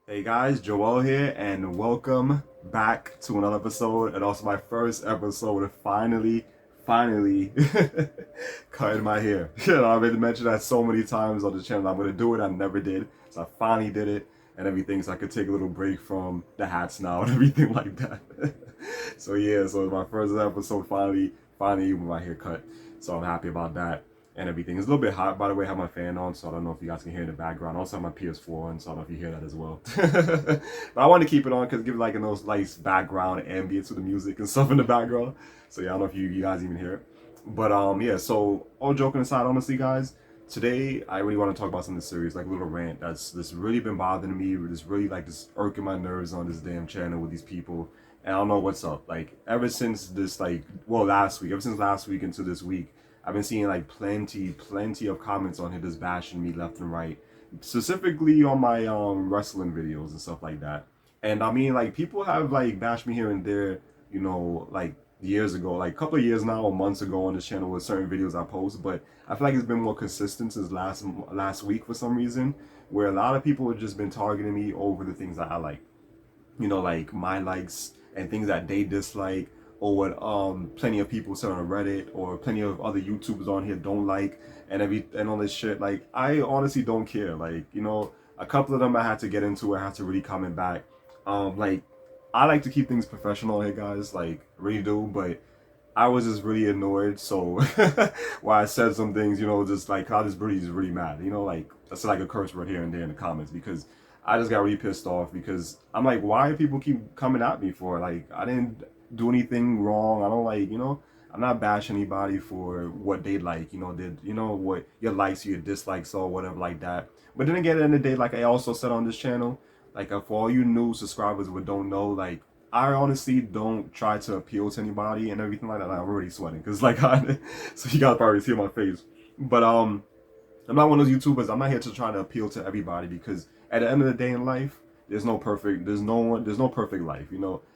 Hey guys, Joel here, and welcome back to another episode, and also my first episode of finally cutting my hair. I've been mentioned that so many times on the channel. I'm gonna do it. I never did, so I finally did it, and everything. So I could take a little break from the hats now and everything like that. So yeah, so it's my first episode finally with my haircut. So I'm happy about that and everything. It's a little bit hot, by the way. I have my fan on, so I don't know if you guys can hear in the background. I also have my PS4 on, so I don't know if you hear that as well. But I want to keep it on because give it like a nice background ambience to the music and stuff in the background. So yeah, I don't know if you guys even hear it. But yeah, so all joking aside, honestly, guys, today I really want to talk about something serious, like a little rant that's really been bothering me, just really like just irking my nerves on this damn channel with these people. And I don't know what's up. Like ever since this ever since last week into this week, I've been seeing like plenty of comments on here just bashing me left and right, specifically on my wrestling videos and stuff like that. And I mean, like people have like bashed me here and there, like years ago, like a couple of years now or months ago on this channel with certain videos I post. But I feel like it's been more consistent since last week for some reason, where a lot of people have just been targeting me over the things that I like, like my likes and things that they dislike, or what plenty of people say on Reddit or plenty of other YouTubers on here don't like, and all this shit. Like I honestly don't care. Like, a couple of them I had to get into, I had to really comment back. Like I like to keep things professional here, guys, like really do, but I was just really annoyed. So while I said some things, just like I just really mad. Like that's like a curse word here and there in the comments because I just got really pissed off because I'm like, why do people keep coming at me for? Like I didn't do anything wrong. I don't like, I'm not bashing anybody for what they like, did what your likes or your dislikes or whatever like that. But then again, at the end of the day, like I also said on this channel, like for all you new subscribers who don't know, like I honestly don't try to appeal to anybody and everything like that. Like, I'm already sweating because so you guys probably see my face. But I'm not one of those YouTubers. I'm not here to try to appeal to everybody because at the end of the day in life, there's no perfect life.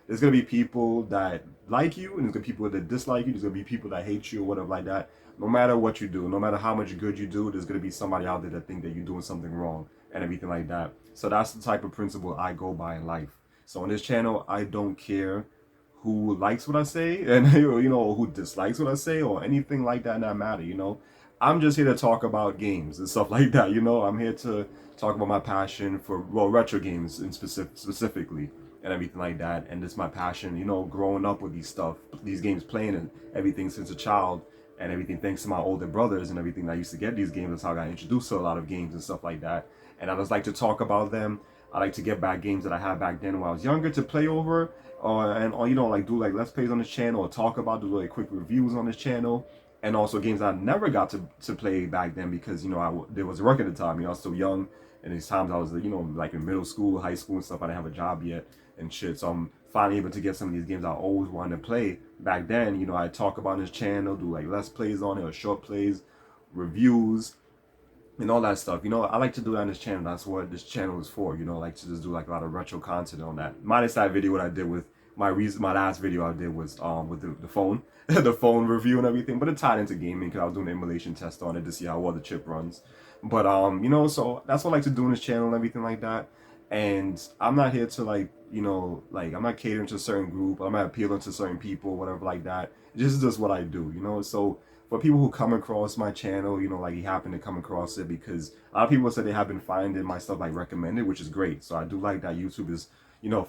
There's gonna be people that like you, and there's gonna be people that dislike you. There's gonna be people that hate you or whatever like that. No matter what you do, no matter how much good you do, there's gonna be somebody out there that think that you're doing something wrong and everything like that. So that's the type of principle I go by in life. So on this channel, I don't care who likes what I say and who dislikes what I say or anything like that in that matter. I'm just here to talk about games and stuff like that. I'm here to talk about my passion for retro games in specifically and everything like that. And it's my passion, growing up with these games playing and everything since a child and everything thanks to my older brothers and everything that I used to get these games. That's how I got introduced to a lot of games and stuff like that. And I just like to talk about them. I like to get back games that I had back then when I was younger to play over, or like do like let's plays on this channel or talk about, do like quick reviews on this channel, and also games I never got to play back then because there was work at the time. I was still young, and these times I was like in middle school, high school and stuff. I didn't have a job yet and shit. So I'm finally able to get some of these games I always wanted to play back then. I talk about on this channel, do like let's plays on it or short plays, reviews, and all that stuff. I like to do that on this channel. That's what this channel is for. I like to just do like a lot of retro content on that. Minus that video what I did with my last video I did was with the phone, the phone review and everything. But it tied into gaming because I was doing an emulation test on it to see how well the chip runs. But so that's what I like to do on this channel and everything like that. And I'm not here to like I'm not catering to a certain group. I'm not appealing to certain people, whatever like that. This is just what I do. So for people who come across my channel, like you happen to come across it because a lot of people say they have been finding my stuff like recommended, which is great. So I do like that YouTube is,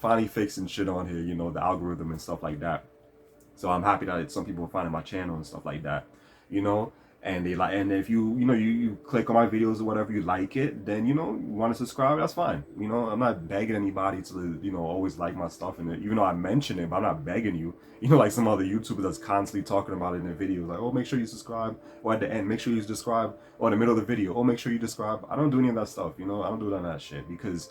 finally fixing shit on here, the algorithm and stuff like that. So I'm happy that some people are finding my channel and stuff like that, you know. And they like, and if you click on my videos or whatever, you like it, then you want to subscribe, that's fine. I'm not begging anybody to always like my stuff, and even though I mention it, but I'm not begging you. Like some other YouTubers that's constantly talking about it in their videos, like, oh, make sure you subscribe, or at the end, make sure you subscribe, or in the middle of the video, oh, make sure you subscribe. I don't do any of that stuff, I don't do none of that shit because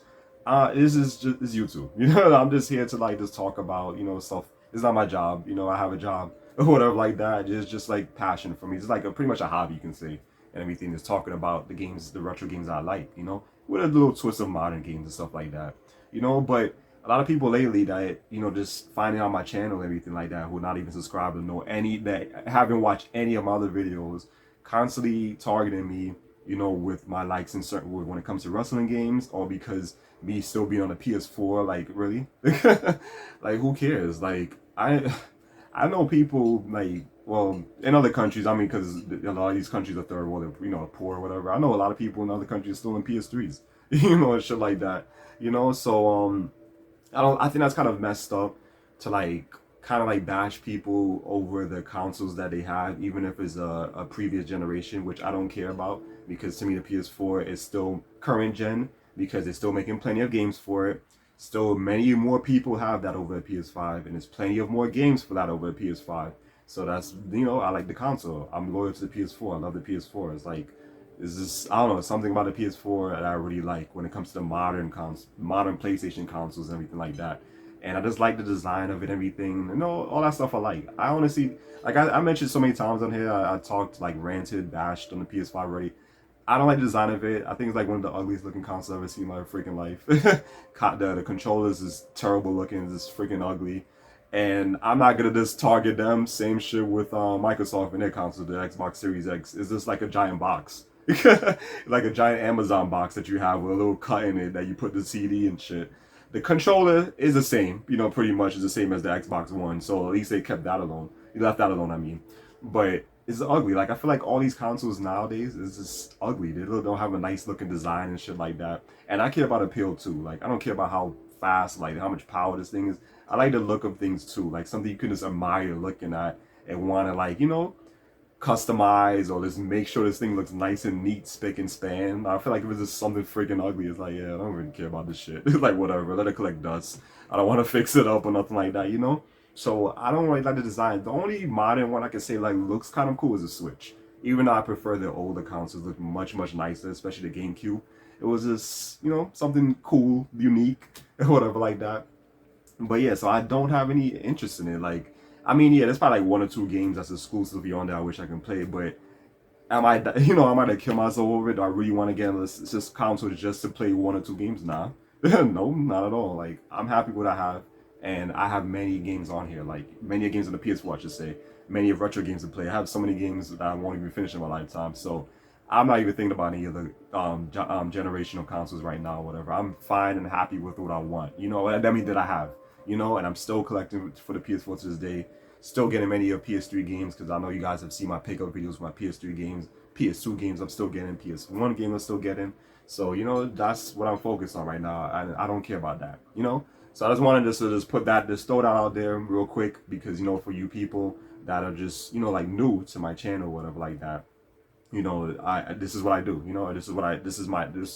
this is just this YouTube. I'm just here to like just talk about stuff. It's not my job. I have a job or whatever like that. It's just like passion for me. It's like pretty much a hobby, you can say, and everything is talking about the games, the retro games I like. With a little twist of modern games and stuff like that. But a lot of people lately that just finding out my channel and everything like that who are not even subscribed or know any that haven't watched any of my other videos, constantly targeting me with my likes in certain when it comes to wrestling games, or because me still being on the PS4, like really, like who cares? Like I know people like, well, in other countries, I mean, because a lot of these countries are third world, poor or whatever. I know a lot of people in other countries still in PS3s, and shit like that, So I think that's kind of messed up to like kind of like bash people over the consoles that they have, even if it's a previous generation, which I don't care about because to me the PS4 is still current gen because they're still making plenty of games for it. Still, many more people have that over a PS5, and there's plenty of more games for that over a PS5. So that's I like the console. I'm loyal to the PS4. I love the PS4. It's like is this I don't know something about the PS4 that I really like when it comes to the modern PlayStation consoles and everything like that. And I just like the design of it, everything, all that stuff I like. I honestly like I mentioned so many times on here. I talked like ranted, bashed on the PS5 already. I don't like the design of it. I think it's like one of the ugliest looking consoles I've ever seen in my freaking life. The controllers is terrible looking, it's just freaking ugly. And I'm not gonna just target them. Same shit with Microsoft and their console, the Xbox Series X. It's just like a giant box. Like a giant Amazon box that you have with a little cut in it that you put the CD and shit. The controller is the same, pretty much is the same as the Xbox One. So at least they kept that alone. You left that alone, I mean. But it's ugly. Like I feel like all these consoles nowadays is just ugly. They don't have a nice looking design and shit like that. And I care about appeal too. Like I don't care about how fast, like how much power this thing is. I like the look of things too. Like something you can just admire looking at and want to like customize or just make sure this thing looks nice and neat, spick and span. I feel like if it's just something freaking ugly, it's like, yeah, I don't really care about this shit. It's like, whatever, let it collect dust. I don't want to fix it up or nothing like that. So I don't really like the design. The only modern one I can say like looks kind of cool is the Switch. Even though I prefer the older consoles, look much, much nicer, especially the GameCube. It was just, something cool, unique, whatever like that. But yeah, so I don't have any interest in it. Like, I mean, yeah, there's probably like one or two games that's exclusively on there I wish I can play, but am I, am I to kill myself over it? Do I really want to get this console just to play one or two games? Nah, no, not at all. Like, I'm happy with what I have, and I have many games on here, like many games on the PS4, I should say, many of retro games to play. I have so many games that I won't even finish in my lifetime, so I'm not even thinking about any of the generational consoles right now, or whatever. I'm fine and happy with what I want, I mean, that I have, and I'm still collecting for the PS4 to this day. Still getting many of PS3 games because I know you guys have seen my pickup videos for my PS3 games, PS2 games I'm still getting, PS1 games I'm still getting. So, that's what I'm focused on right now. I don't care about that. So I just wanted to just put that, just throw that out there real quick because, for you people that are just, like new to my channel or whatever like that, this is what I do. This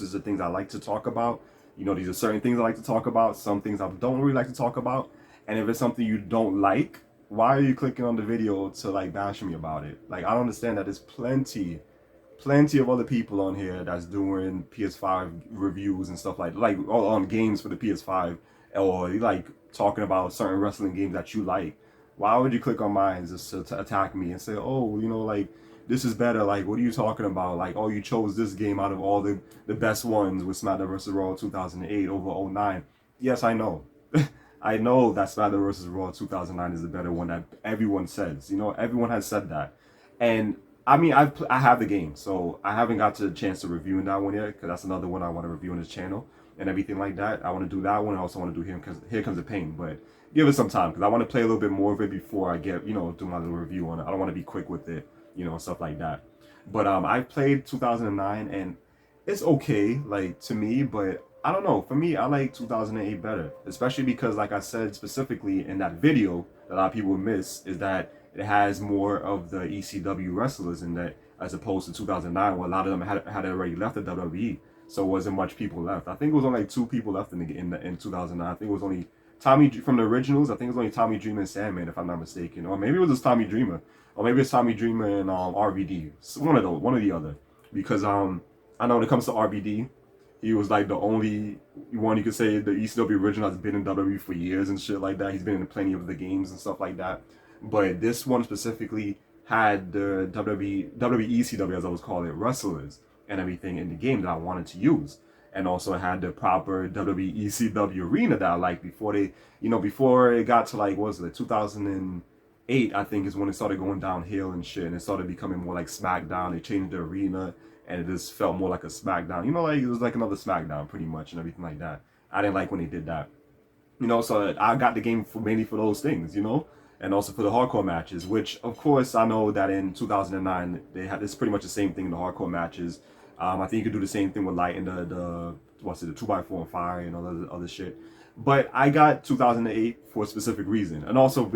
is the things I like to talk about. These are certain things I like to talk about. Some things I don't really like to talk about. And if it's something you don't like, why are you clicking on the video to like bash me about it? Like I don't understand that. There's plenty of other people on here that's doing PS5 reviews and stuff like on games for the PS5 or like talking about certain wrestling games that you like. Why would you click on mine just to attack me and say, oh, like this is better? Like, what are you talking about? Like, oh, you chose this game out of all the best ones with SmackDown vs. Raw 2008 over '09. Yes, I know. I know that SmackDown vs. Raw 2009 is the better one that everyone says. Everyone has said that. And I mean, I have the game, so I haven't got to the chance to review that one yet, because that's another one I want to review on this channel and everything like that. I want to do that one. I also want to do Here Comes the Pain, but give it some time, because I want to play a little bit more of it before I get, do my little review on it. I don't want to be quick with it, stuff like that. But I played 2009, and it's okay, like, to me, but I don't know. For me, I like 2008 better, especially because, like I said specifically in that video, that a lot of people miss is that it has more of the ECW wrestlers in that, as opposed to 2009, where a lot of them had already left the WWE, so it wasn't much people left. I think it was only like two people left in 2009. I think it was only Tommy from the originals. I think it was only Tommy Dreamer and Sandman, if I'm not mistaken, or maybe it was just Tommy Dreamer, or maybe it's Tommy Dreamer and RVD. One of those, one or the other, because I know when it comes to RVD, he was like the only one you could say the ECW original has been in WWE for years and shit like that. He's been in plenty of the games and stuff like that. But this one specifically had the WWECW, as I was calling it, wrestlers and everything in the game that I wanted to use. And also had the proper WWECW arena that I liked before they, before it got to like, what was it, 2008, I think is when it started going downhill and shit. And it started becoming more like SmackDown. They changed the arena, and it just felt more like a SmackDown. You know, like it was like another SmackDown pretty much and everything like that. I didn't like when they did that. You know, so I got the game for mainly for those things, you know, and also for the hardcore matches, which of course I know that in 2009 they had this pretty much the same thing in the hardcore matches. I think you could do the same thing with light and the what's it, the 2x4 and fire and all other shit. But I got 2008 for a specific reason, and also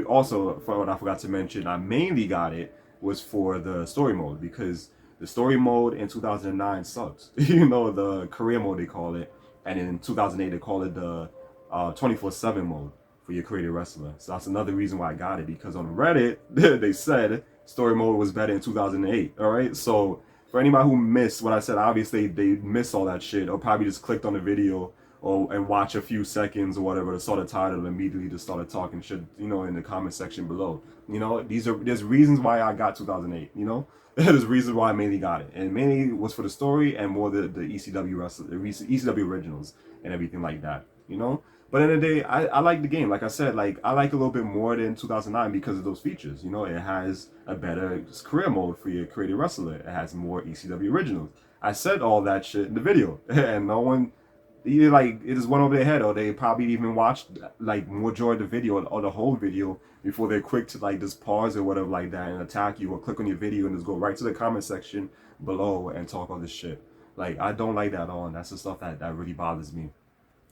for what I forgot to mention, I mainly got it was for the story mode because the story mode in 2009 sucks. You know, the career mode they call it, and in 2008 they call it the 24/7 mode for your creative wrestler. So that's another reason why I got it, because on Reddit they said story mode was better in 2008. All right, so for anybody who missed what I said, obviously they missed all that shit, or probably just clicked on the video or and watch a few seconds or whatever, saw the title and immediately just started talking shit, you know, in the comment section below. You know, there's reasons why I got 2008. You know, there's reasons why I mainly got it, and mainly was for the story and more the ECW wrestle, the ECW originals and everything like that. You know. But in the day, I like the game. Like I said, like I like a little bit more than 2009 because of those features. You know, it has a better career mode for your creative wrestler. It has more ECW originals. I said all that shit in the video, and no one either like it just went over their head, or they probably even watched like majority of the video or the whole video before they're quick to like just pause or whatever like that and attack you or click on your video and just go right to the comment section below and talk all this shit. Like I don't like that at all, and that's the stuff that really bothers me.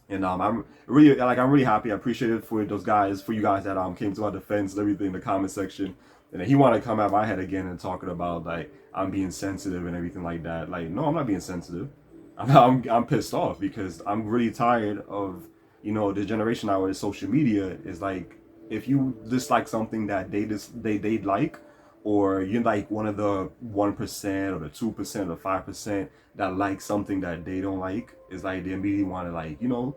And I'm really happy. I appreciate it for those guys, for you guys that came to our defense and everything in the comment section. And then he wanted to come at my head again and talking about like I'm being sensitive and everything like that. Like no, I'm not being sensitive. I'm pissed off because I'm really tired of, you know, the generation now with social media is like if you dislike something that they like, or you're like one of the 1% or the 2% or the 5% that like something that they don't like, is like they immediately want to like, you know,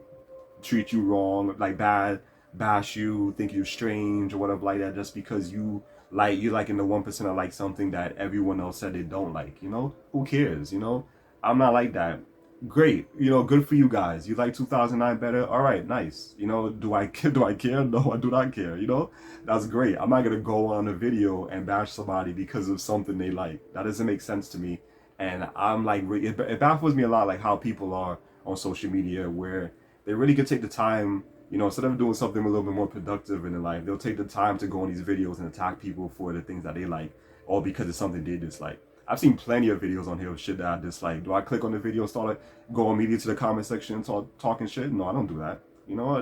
treat you wrong, like bash you, think you're strange or whatever like that, just because you're like in the 1% that like something that everyone else said they don't like. You know, who cares? You know, I'm not like that. Great, you know, good for you guys. You like 2009 better? All right, nice. You know, do I care? No, I do not care. You know, that's great. I'm not gonna go on a video and bash somebody because of something they like. That doesn't make sense to me. And I'm like, it baffles me a lot, like how people are on social media, where they really could take the time, you know, instead of doing something a little bit more productive in their life, they'll take the time to go on these videos and attack people for the things that they like, all because it's something they dislike. I've seen plenty of videos on here of shit that I dislike. Do I click on the video and start go immediately to the comment section and start talking shit? No, I don't do that. You know,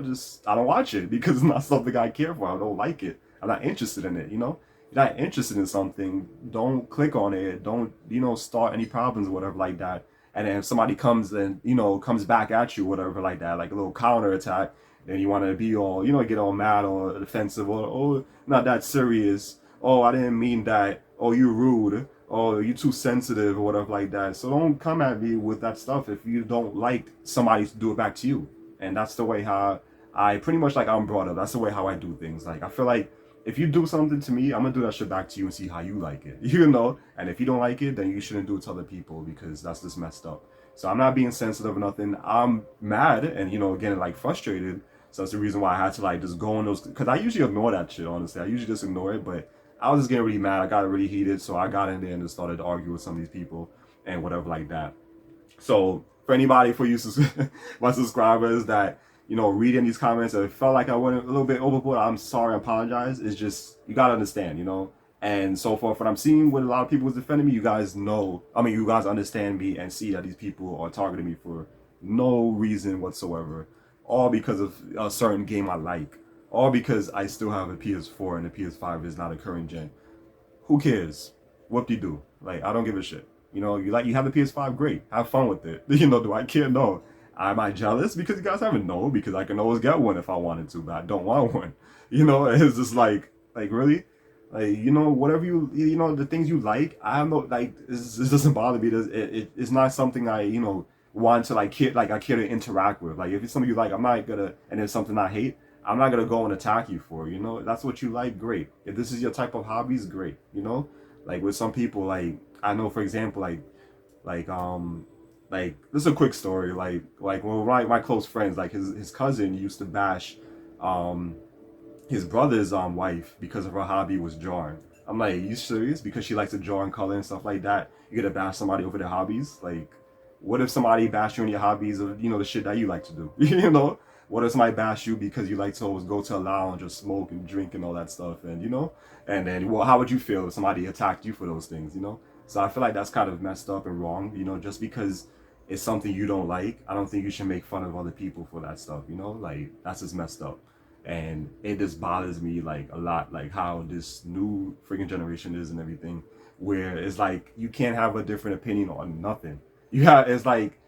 I don't watch it because it's not something I care for. I don't like it. I'm not interested in it. You know, if you're not interested in something, don't click on it. Don't, you know, start any problems or whatever like that. And then if somebody comes and, you know, comes back at you, whatever like that, like a little counter attack, then you want to be all, you know, get all mad or defensive, or oh, not that serious. Oh, I didn't mean that. Oh, you rude. Oh, you too sensitive or whatever like that. So don't come at me with that stuff if you don't like somebody to do it back to you. And that's the way how I pretty much like I'm brought up. That's the way how I do things. Like I feel like if you do something to me, I'm gonna do that shit back to you and see how you like it. You know? And if you don't like it, then you shouldn't do it to other people, because that's just messed up. So I'm not being sensitive or nothing. I'm mad and, you know, getting like frustrated. So that's the reason why I had to like just go on those, because I usually ignore that shit, honestly. I usually just ignore it, but I was just getting really mad. I got really heated, so I got in there and just started to argue with some of these people and whatever like that. So for anybody, for you, my subscribers that, you know, reading these comments, it felt like I went a little bit overboard. I'm sorry, I apologize. It's just, you gotta understand, you know. And so far, what I'm seeing with a lot of people who's defending me, you guys know, I mean, you guys understand me and see that these people are targeting me for no reason whatsoever, all because of a certain game I like, all because I still have a PS4 and the PS5 is not a current gen. Who cares? Whoop-de-doo. Like, I don't give a shit. You know, you have the PS5, great. Have fun with it. You know, do I care? No. Am I jealous because you guys haven't? No, because I can always get one if I wanted to, but I don't want one. You know, it's just like really? Like, you know, whatever you know, the things you like, I don't know, like, it doesn't bother me. It's not something I, you know, want to like I care to interact with. Like, if it's something you like, I'm not gonna, and it's something I hate, I'm not gonna go and attack you for, you know. That's what you like, great. If this is your type of hobbies, great. You know, like with some people, like I know, for example, like this is a quick story. Like when my close friends, like his cousin used to bash his brother's wife because of her hobby was drawing. I'm like, you serious? Because she likes to draw and color and stuff like that, you're gonna bash somebody over their hobbies? Like, what if somebody bashed you on your hobbies or the shit that you like to do? What if somebody bash you because you like to always go to a lounge or smoke and drink and all that stuff? And and then, well, how would you feel if somebody attacked you for those things? So I feel like that's kind of messed up and wrong. Just because it's something you don't like, I don't think you should make fun of other people for that stuff. Like, that's just messed up. And it just bothers me like a lot, like how this new freaking generation is and everything, where it's like you can't have a different opinion on nothing. It's like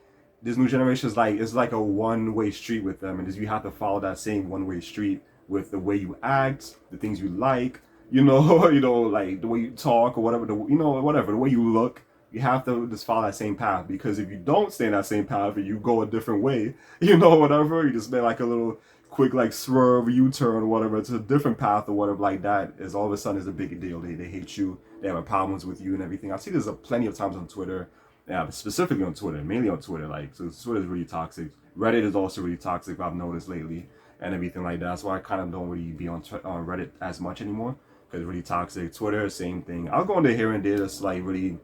this new generation is like, it's like a one-way street with them, and you have to follow that same one-way street with the way you act, the things you like, like the way you talk or whatever, whatever, the way you look. You have to just follow that same path, because if you don't stay in that same path and you go a different way, whatever, you just make like a little quick like swerve, U-turn or whatever, it's a different path or whatever like that, is all of a sudden is a big deal. They hate you, they have problems with you and everything. I see this plenty of times on Twitter. Yeah, specifically on Twitter, mainly on Twitter. Like, so Twitter is really toxic. Reddit is also really toxic, I've noticed lately, and everything like that. So I kind of don't really be on Reddit as much anymore, because it's really toxic. Twitter, same thing. I'll go into here and there, just like really,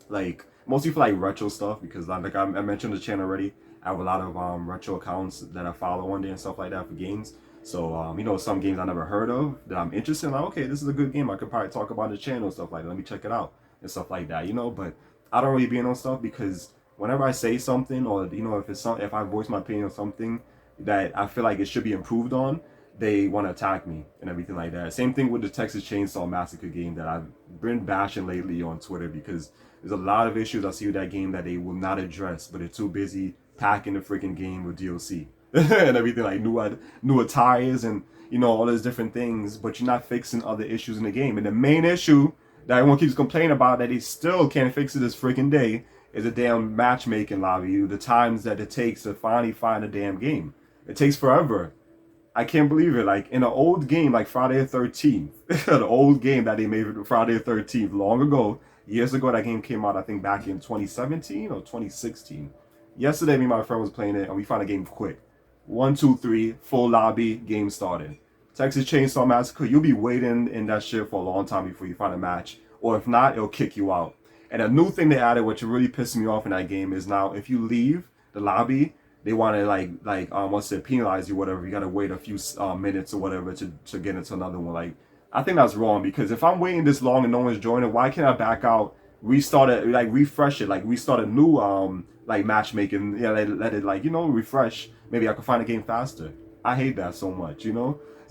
like mostly for like retro stuff, because like I mentioned the channel already. I have a lot of retro accounts that I follow on there and stuff like that for games. So some games I never heard of that I'm interested in. Like, okay, this is a good game. I could probably talk about the channel and stuff like that. Let me check it out and stuff like that. But I don't really be in on stuff, because whenever I say something, or if I voice my opinion on something that I feel like it should be improved on, they want to attack me and everything like that. Same thing with the Texas Chainsaw Massacre game that I've been bashing lately on Twitter, because there's a lot of issues I see with that game that they will not address, but they're too busy packing the freaking game with DLC and everything, like new attires and all those different things, but you're not fixing other issues in the game. And the main issue that everyone keeps complaining about, that they still can't fix it this freaking day, is the damn matchmaking lobby. The times that it takes to finally find a damn game. It takes forever. I can't believe it. Like, in an old game like Friday the 13th, an old game that they made for Friday the 13th long ago, years ago, that game came out, I think back in 2017 or 2016. Yesterday, me and my friend was playing it, and we found a game quick. 1, 2, 3, full lobby, game started. Texas Chainsaw Massacre, you'll be waiting in that shit for a long time before you find a match. Or if not, it'll kick you out. And a new thing they added, which really pissed me off in that game, is now if you leave the lobby, they want to once they penalize you, whatever, you gotta wait a few minutes or whatever to get into another one. Like, I think that's wrong, because if I'm waiting this long and no one's joining, why can't I back out, restart it, like refresh it, like restart a new like matchmaking, let it refresh. Maybe I can find a game faster. I hate that so much,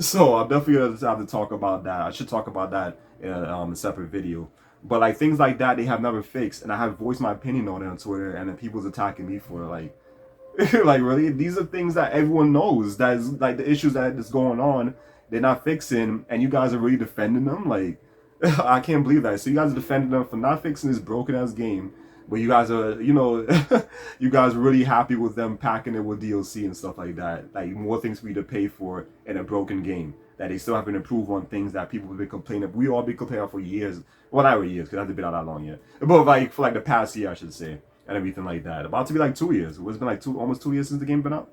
So I'm definitely gonna have to talk about that. I should talk about that in a separate video. But like things like that, they have never fixed, and I have voiced my opinion on it on Twitter, and then people's attacking me for it. Like, like really, these are things that everyone knows. That is like the issues that is going on. They're not fixing, and you guys are really defending them. Like, I can't believe that. So you guys are defending them for not fixing this broken ass game. But you guys are, you guys are really happy with them packing it with DLC and stuff like that. Like, more things for you to pay for in a broken game. That they still haven't improved on things that people have been complaining. We all been complaining for years. Well, not really years, because it hasn't been out that long yet. But like, for like the past year, I should say. And everything like that. About to be like 2 years. It's been like almost 2 years since the game been out.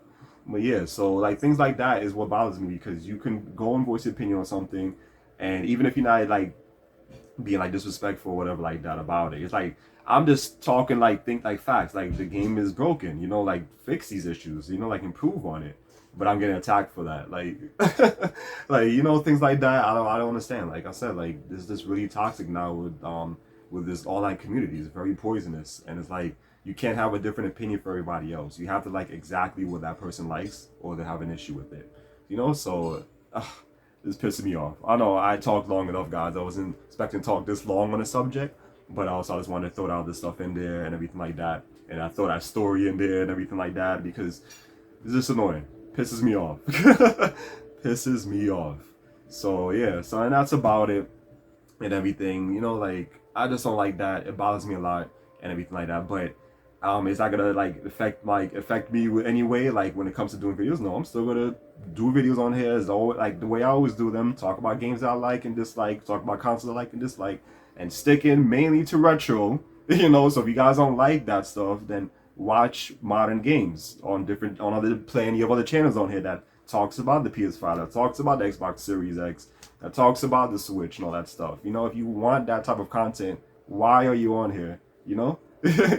But yeah, so like things like that is what bothers me, because you can go and voice your opinion on something. And even if you're not like being like disrespectful or whatever like that about it, it's like, I'm just talking like facts. Like, the game is broken, like fix these issues, like improve on it. But I'm getting attacked for that. Like, like, things like that. I don't understand. Like I said, like, this is really toxic now with this online community. It's very poisonous, and it's like you can't have a different opinion for everybody else. You have to like exactly what that person likes, or they have an issue with it. So this pisses me off. I know I talked long enough, guys. I wasn't expecting to talk this long on a subject. But also, I just wanted to throw all this stuff in there and everything like that. And I throw that story in there and everything like that, because it's just annoying. Pisses me off. Pisses me off. So, yeah. So, and that's about it and everything. Like, I just don't like that. It bothers me a lot and everything like that. But it's not going to, like, affect me with any way, like, when it comes to doing videos. No, I'm still going to do videos on here. It's always, like, the way I always do them. Talk about games I like and dislike. Talk about consoles I like and dislike. And sticking mainly to retro, so if you guys don't like that stuff, then watch modern games on plenty of other channels on here that talks about the PS5, that talks about the Xbox Series X, that talks about the Switch and all that stuff. You know, if you want that type of content, why are you on here? You know, I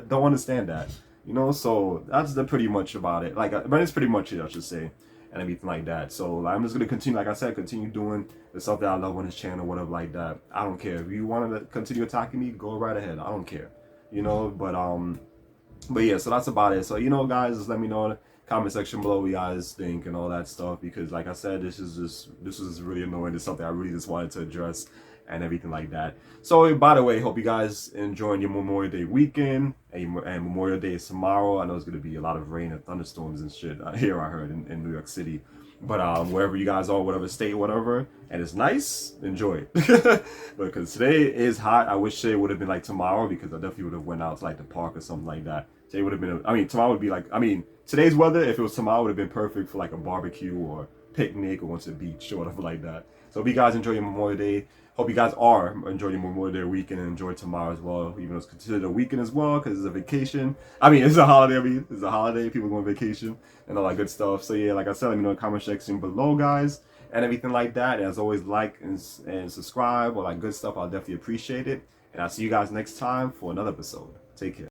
don't understand that. You know, so that's the pretty much about it. Like, but it's pretty much it, I should say, and everything like that. So I'm just gonna continue, like I said, continue doing the stuff that I love on this channel, whatever like that. I don't care if you want to continue attacking me, go right ahead. I don't care. You know, but yeah, so that's about it. So, you know, guys, just let me know in the comment section below what you guys think and all that stuff, because like I said, this was really annoying. It's something I really just wanted to address and everything like that. So, by the way, hope you guys enjoying your Memorial Day weekend, and Memorial Day is tomorrow. I know it's going to be a lot of rain and thunderstorms and shit here, I heard, in New York City. But wherever you guys are, whatever state, whatever, and it's nice, enjoy it. Because today is hot. I wish today would have been like tomorrow, because I definitely would have went out to like the park or something like that. Today would have been, tomorrow would be like, today's weather, if it was tomorrow, would have been perfect for like a barbecue or picnic or going to the beach or whatever like that. So hope you guys enjoy your Memorial Day. Hope you guys are enjoying your Memorial Day weekend and enjoy tomorrow as well, even though it's considered a weekend as well, because it's a vacation. It's a holiday. It's a holiday. People go on vacation and all that good stuff. So yeah, like I said, let me know in the comment section below, guys, and everything like that. And as always, like and subscribe, all that good stuff. I'll definitely appreciate it. And I'll see you guys next time for another episode. Take care.